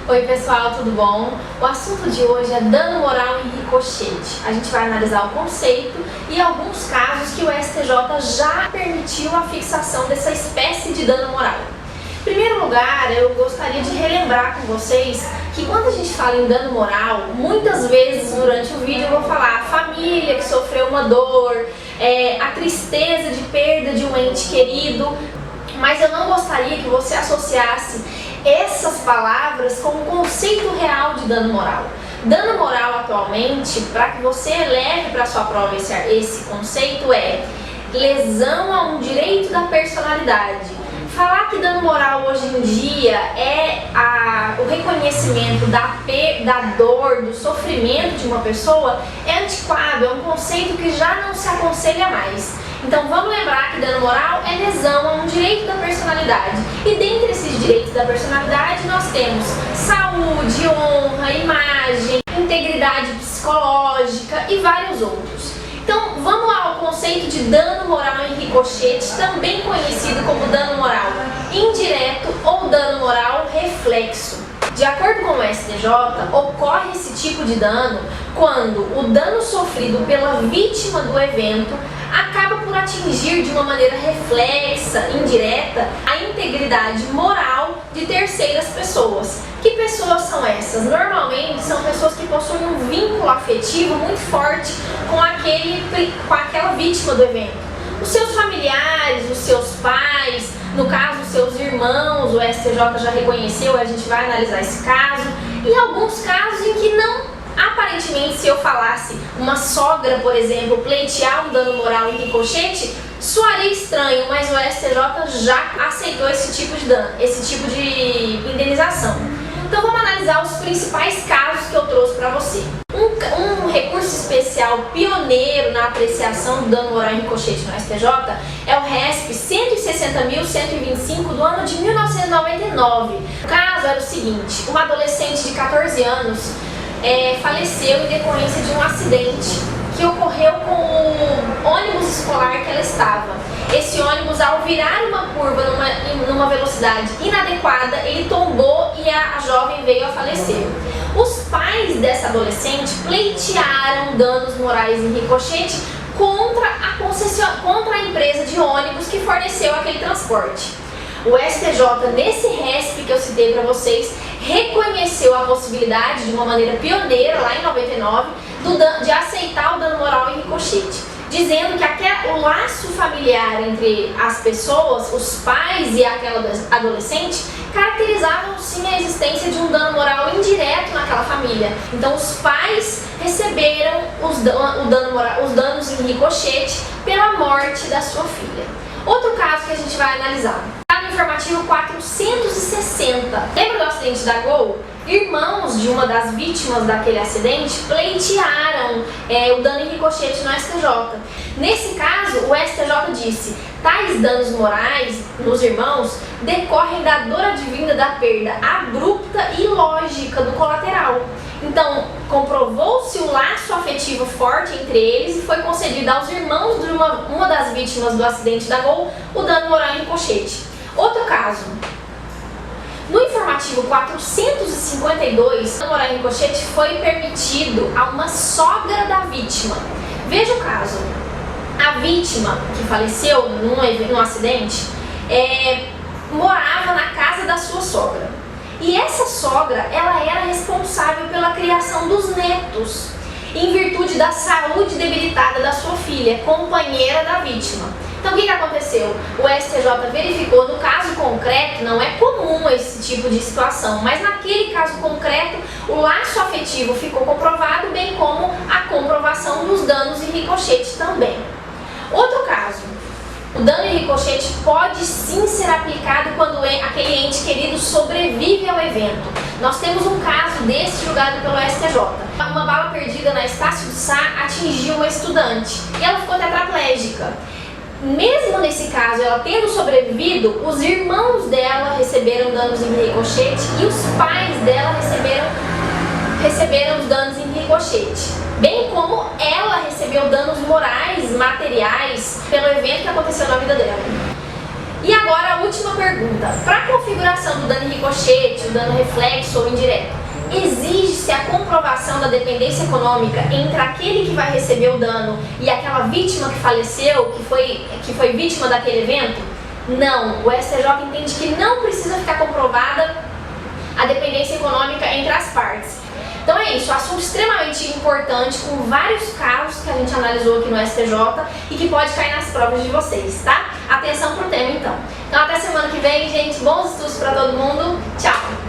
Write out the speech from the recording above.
Oi pessoal, tudo bom? O assunto de hoje é dano moral em ricochete. A gente vai analisar o conceito e alguns casos que o STJ já permitiu a fixação dessa espécie de dano moral. Em primeiro lugar, eu gostaria de relembrar com vocês que quando a gente fala em dano moral, muitas vezes durante o vídeo eu vou falar a família que sofreu uma dor, a tristeza de perda de um ente querido, mas eu não gostaria que você associasse essas palavras com o conceito real de dano moral. Dano moral atualmente, para que você leve para sua prova esse conceito, é lesão a um direito da personalidade. Falar que dano moral hoje em dia é o reconhecimento da dor, do sofrimento de uma pessoa é antiquado, é um conceito que já não se aconselha mais. Então vamos lembrar que dano moral é lesão a um direito da personalidade. E dentre esses direitos da personalidade nós temos saúde, honra, imagem, integridade psicológica e vários outros. Então vamos ao conceito de dano moral em ricochete, também conhecido como dano moral indireto ou dano moral reflexo. De acordo com o STJ, ocorre esse tipo de dano quando o dano sofrido pela vítima do evento acaba por atingir de uma maneira reflexa, indireta, a integridade moral de terceiras pessoas. Que pessoas são essas? Normalmente são pessoas que possuem um vínculo afetivo muito forte com aquela vítima do evento. Os seus familiares, os seus pais, no caso os seus irmãos, o STJ já reconheceu, a gente vai analisar esse caso, e alguns casos em que não. Aparentemente, se eu falasse uma sogra, por exemplo, pleitear um dano moral em ricochete, soaria estranho, mas o STJ já aceitou esse tipo de dano, esse tipo de indenização. Então vamos analisar os principais casos que eu trouxe para você. Um recurso especial pioneiro na apreciação do dano moral em ricochete no STJ é o RESP 160.125 do ano de 1999. O caso era o seguinte: uma adolescente de 14 anos faleceu em decorrência de um acidente que ocorreu com o ônibus escolar que ela estava. Esse ônibus, ao virar uma curva numa velocidade inadequada, ele tombou e a jovem veio a falecer. Os pais dessa adolescente pleitearam danos morais em ricochete contra a empresa de ônibus que forneceu aquele transporte. O STJ, nesse RESP que eu citei para vocês, reconheceu a possibilidade, de uma maneira pioneira, lá em 99, de aceitar o dano moral em ricochete, dizendo que o laço familiar entre as pessoas, os pais e aquela adolescente, caracterizavam sim a existência de um dano moral indireto naquela família. Então os pais receberam os danos em ricochete pela morte da sua filha. Outro caso que a gente vai analisar está no informativo 460. Lembra do acidente da Gol? Irmãos de uma das vítimas daquele acidente pleitearam o dano em ricochete no STJ. Nesse caso, o STJ disse: tais danos morais nos irmãos decorrem da dor advinda da perda abrupta e ilógica do colateral. Então, comprovou-se o laço afetivo forte entre eles e foi concedido aos irmãos de uma das vítimas do acidente da Gol o dano moral em ricochete. Outro caso. No informativo 452, o dano moral em ricochete foi permitido a uma sogra da vítima. Veja o caso. A vítima que faleceu num acidente morava na casa da sua sogra. E essa sogra, ela era responsável pela criação dos netos, em virtude da saúde debilitada da sua filha, companheira da vítima. Então o que aconteceu? O STJ verificou, no caso concreto, não é comum esse tipo de situação, mas naquele caso concreto, o laço afetivo ficou comprovado, bem como a comprovação dos danos em ricochete também. Outro caso. O dano em ricochete pode sim ser aplicado quando aquele ente querido sobrevive ao evento. Nós temos um caso desse julgado pelo STJ. Uma bala perdida na Estácio de Sá atingiu uma estudante e ela ficou tetraplégica. Mesmo nesse caso, ela tendo sobrevivido, os irmãos dela receberam danos em ricochete e os pais dela receberam os danos em ricochete. Bem como ela recebeu danos morais, materiais, pelo evento que aconteceu na vida dela. E agora a última pergunta. Para a configuração do dano ricochete, o dano reflexo ou indireto, exige-se a comprovação da dependência econômica entre aquele que vai receber o dano e aquela vítima que faleceu, que foi vítima daquele evento? Não, o STJ entende que não precisa ficar comprovada a dependência econômica entre as partes. Então é isso, assunto extremamente importante, com vários casos que a gente analisou aqui no STJ e que pode cair nas provas de vocês, tá? Atenção pro tema então. Então até semana que vem, gente, bons estudos para todo mundo, tchau!